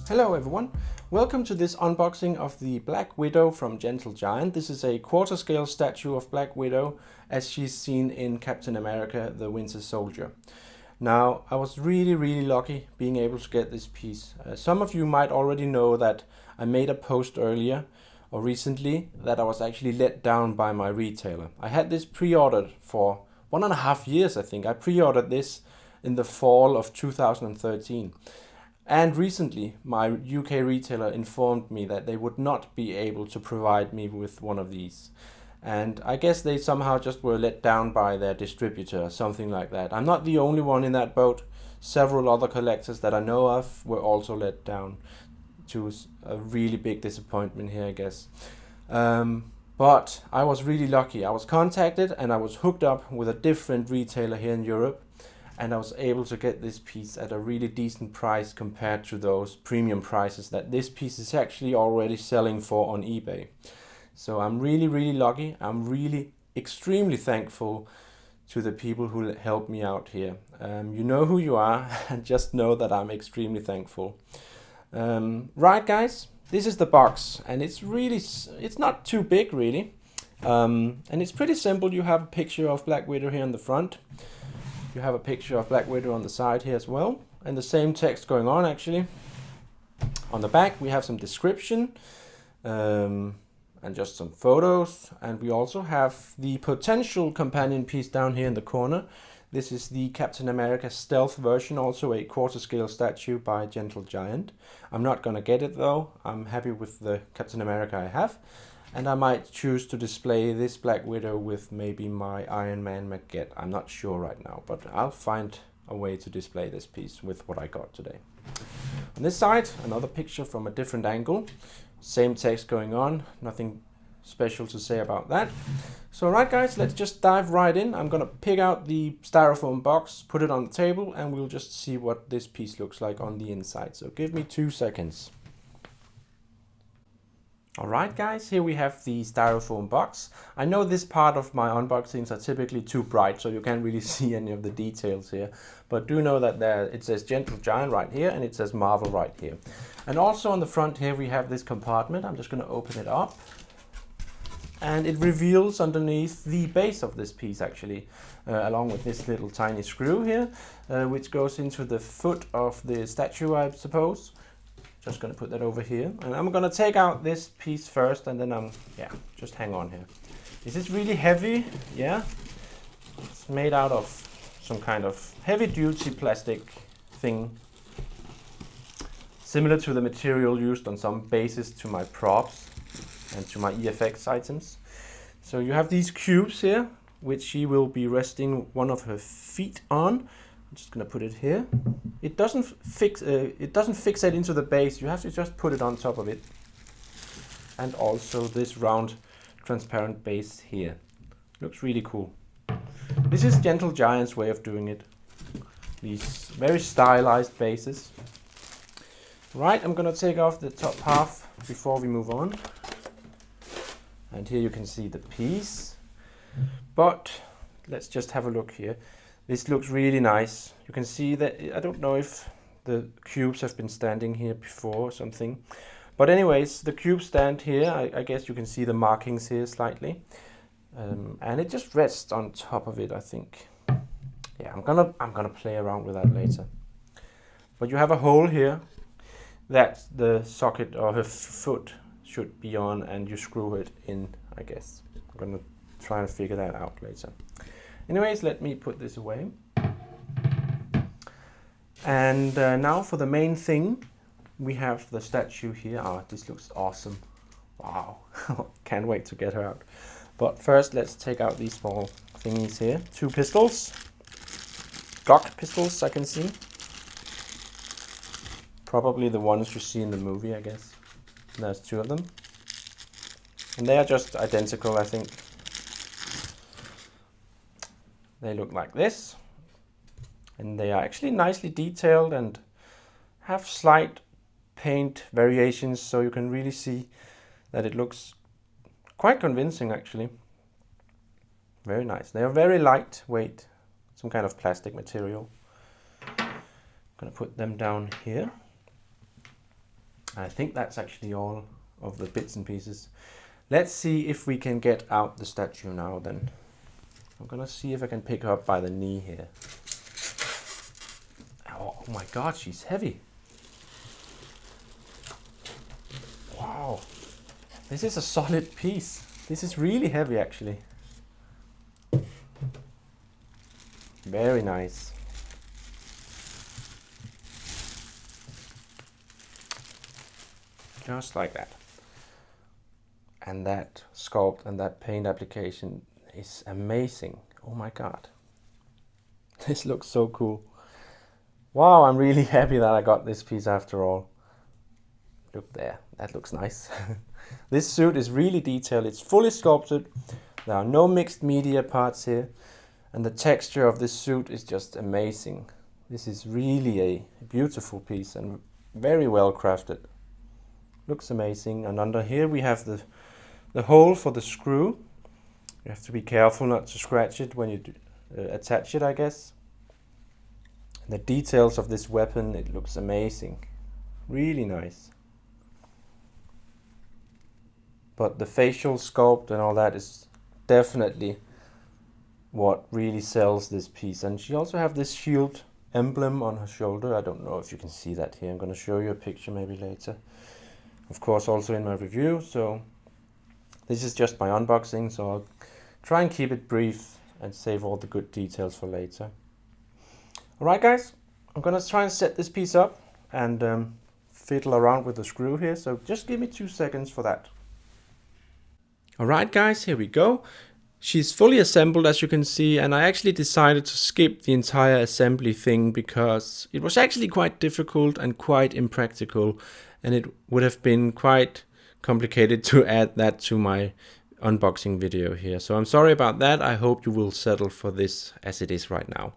Hello everyone, welcome to this unboxing of the Black Widow from Gentle Giant. This is a quarter scale statue of Black Widow as she's seen in Captain America the Winter Soldier. Now, I was really lucky being able to get this piece. Some of you might already know that I made a post earlier or recently that I was actually let down by my retailer. I had this pre-ordered for 1.5 years, I think. I pre-ordered this in the fall of 2013. And recently, my UK retailer informed me that they would not be able to provide me with one of these. And I guess they somehow just were let down by their distributor or something like that. I'm not the only one in that boat. Several other collectors that I know of were also let down, to a really big disappointment here, I guess. But I was really lucky. I was contacted and I was hooked up with a different retailer here in Europe. And I was able to get this piece at a really decent price compared to those premium prices that this piece is actually already selling for on eBay. So I'm really lucky. I'm really extremely thankful to the people who helped me out here. You know who you are, and just know that I'm extremely thankful. Right guys, this is the box, and it's not too big really. And it's pretty simple. You have a picture of Black Widow here in the front. You have a picture of Black Widow on the side here as well, and the same text going on actually. On the back we have some description and just some photos, and we also have the potential companion piece down here in the corner. This is the Captain America stealth version, also a quarter scale statue by Gentle Giant. I'm not gonna get it though. I'm happy with the Captain America I have. And I might choose to display this Black Widow with maybe my Iron Man MacLeod. I'm not sure right now, but I'll find a way to display this piece with what I got today. On this side, another picture from a different angle. Same text going on, nothing special to say about that. So right guys, let's just dive right in. I'm gonna pick out the styrofoam box, put it on the table, and we'll just see what this piece looks like on the inside. So give me 2 seconds. Alright guys, here we have the styrofoam box. I know this part of my unboxings are typically too bright, so you can't really see any of the details here. But do know that it says Gentle Giant right here, and it says Marvel right here. And also on the front here we have this compartment. I'm just going to open it up. And it reveals underneath the base of this piece actually, along with this little tiny screw here, which goes into the foot of the statue, I suppose. Just going to put that over here, and I'm going to take out this piece first, and then just hang on here. This is really heavy. Yeah, it's made out of some kind of heavy-duty plastic thing, similar to the material used on some bases to my props and to my EFX items. So you have these cubes here, which she will be resting one of her feet on. I'm just going to put it here. It doesn't fixate into the base. You have to just put it on top of it. And also this round transparent base here. Looks really cool. This is Gentle Giant's way of doing it. These very stylized bases. Right, I'm going to take off the top half before we move on. And here you can see the piece. But let's just have a look here. This looks really nice. You can see that, I don't know if the cubes have been standing here before or something. But anyways, the cubes stand here. I guess you can see the markings here slightly. And it just rests on top of it, I think. Yeah, I'm gonna play around with that later. But you have a hole here that the socket or her foot should be on, and you screw it in, I guess. I'm gonna try and figure that out later. Anyways, let me put this away. And now for the main thing, we have the statue here. Oh, this looks awesome. Wow, can't wait to get her out. But first, let's take out these small thingies here. 2 pistols, Glock pistols, I can see. Probably the ones you see in the movie, I guess. And there's 2 of them. And they are just identical, I think. They look like this, and they are actually nicely detailed and have slight paint variations, so you can really see that it looks quite convincing actually. Very nice. They are very lightweight, some kind of plastic material. I'm gonna put them down here. I think that's actually all of the bits and pieces. Let's see if we can get out the statue now then. I'm gonna see if I can pick her up by the knee here. Oh my god, she's heavy. Wow, this is a solid piece. This is really heavy actually. Very nice. Just like that. And that sculpt and that paint application is amazing. Oh my god. This looks so cool. Wow, I'm really happy that I got this piece after all. Look there, that looks nice. This suit is really detailed, it's fully sculpted. There are no mixed media parts here. And the texture of this suit is just amazing. This is really a beautiful piece and very well crafted. Looks amazing. And under here we have the hole for the screw. You have to be careful not to scratch it when you attach it, I guess. The details of this weapon, it looks amazing. Really nice. But the facial sculpt and all that is definitely what really sells this piece. And she also have this S.H.I.E.L.D emblem on her shoulder. I don't know if you can see that here. I'm going to show you a picture maybe later. Of course, also in my review. So this is just my unboxing, so I'll try and keep it brief and save all the good details for later. Alright guys, I'm going to try and set this piece up and fiddle around with the screw here, so just give me 2 seconds for that. Alright guys, here we go. She's fully assembled, as you can see, and I actually decided to skip the entire assembly thing because it was actually quite difficult and quite impractical, and it would have been quite complicated to add that to my unboxing video here. So I'm sorry about that. I hope you will settle for this as it is right now.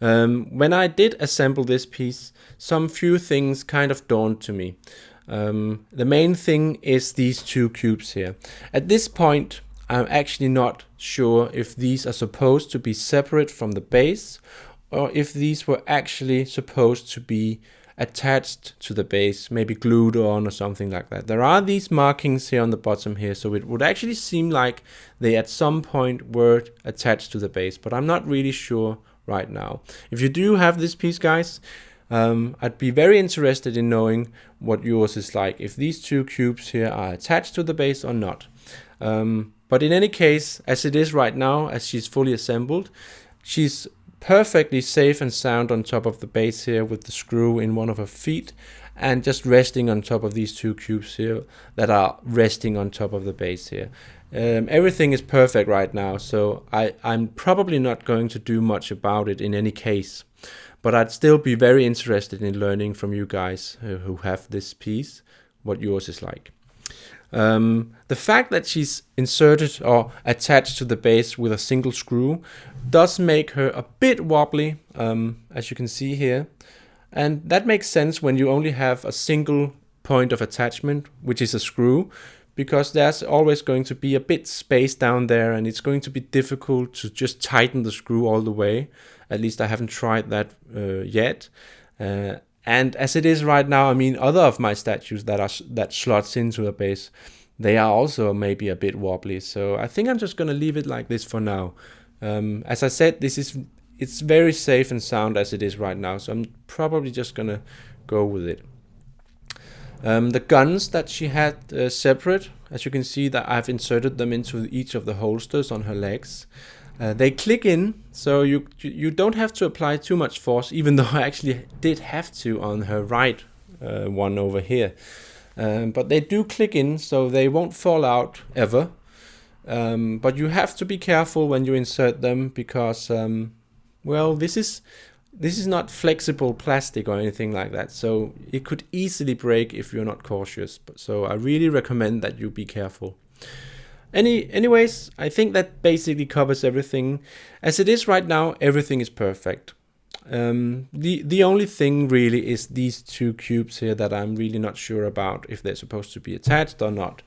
When I did assemble this piece, some few things kind of dawned to me. The main thing is these 2 cubes here. At this point, I'm actually not sure if these are supposed to be separate from the base or if these were actually supposed to be attached to the base, maybe glued on or something like that. There are these markings here on the bottom here, so it would actually seem like they at some point were attached to the base, but I'm not really sure right now. If you do have this piece, guys, I'd be very interested in knowing what yours is like, if these 2 cubes here are attached to the base or not. But in any case, as it is right now, as she's fully assembled, she's perfectly safe and sound on top of the base here with the screw in one of her feet and just resting on top of these 2 cubes here that are resting on top of the base here. Everything is perfect right now, so I'm probably not going to do much about it in any case, but I'd still be very interested in learning from you guys who have this piece what yours is like. The fact that she's inserted or attached to the base with a single screw does make her a bit wobbly, as you can see here, and that makes sense when you only have a single point of attachment, which is a screw, because there's always going to be a bit space down there and it's going to be difficult to just tighten the screw all the way. At least I haven't tried that yet. And as it is right now, I mean, other of my statues that slots into the base, they are also maybe a bit wobbly. So I think I'm just going to leave it like this for now. As I said, it's very safe and sound as it is right now. So I'm probably just going to go with it. The guns that she had separate, as you can see that I've inserted them into each of the holsters on her legs. They click in, so you don't have to apply too much force, even though I actually did have to on her right one over here. But they do click in, so they won't fall out ever. But you have to be careful when you insert them because, well, this is not flexible plastic or anything like that, so it could easily break if you're not cautious. So I really recommend that you be careful. Anyways, I think that basically covers everything. As it is right now, everything is perfect. The only thing really is these 2 cubes here that I'm really not sure about if they're supposed to be attached or not.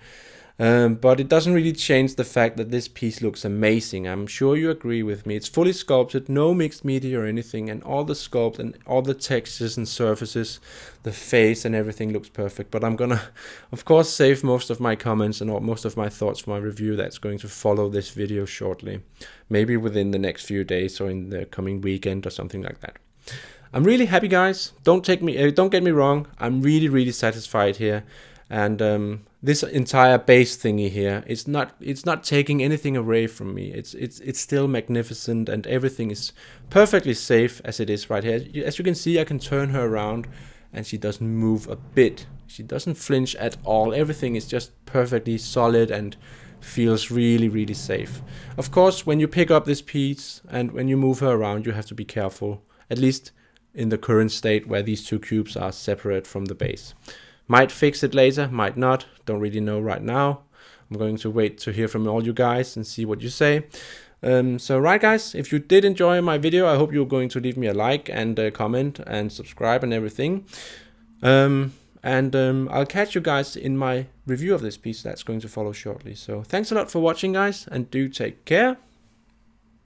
But it doesn't really change the fact that this piece looks amazing. I'm sure you agree with me. It's fully sculpted, no mixed media or anything, and all the sculpt and all the textures and surfaces, the face and everything looks perfect. But I'm gonna, of course, save most of my comments and most of my thoughts for my review that's going to follow this video shortly. Maybe within the next few days or in the coming weekend or something like that. I'm really happy, guys. Don't get me wrong. I'm really satisfied here. And this entire base thingy here, it's not taking anything away from me. It's still magnificent, and everything is perfectly safe as it is right here. As you can see, I can turn her around and she doesn't move a bit. She doesn't flinch at all. Everything is just perfectly solid and feels really safe. Of course, when you pick up this piece and when you move her around, you have to be careful, at least in the current state where these two cubes are separate from the base. Might fix it later, might not, don't really know right now. I'm going to wait to hear from all you guys and see what you say. So right, guys, if you did enjoy my video, I hope you're going to leave me a like and a comment and subscribe and everything. I'll catch you guys in my review of this piece that's going to follow shortly. So thanks a lot for watching, guys, and do take care.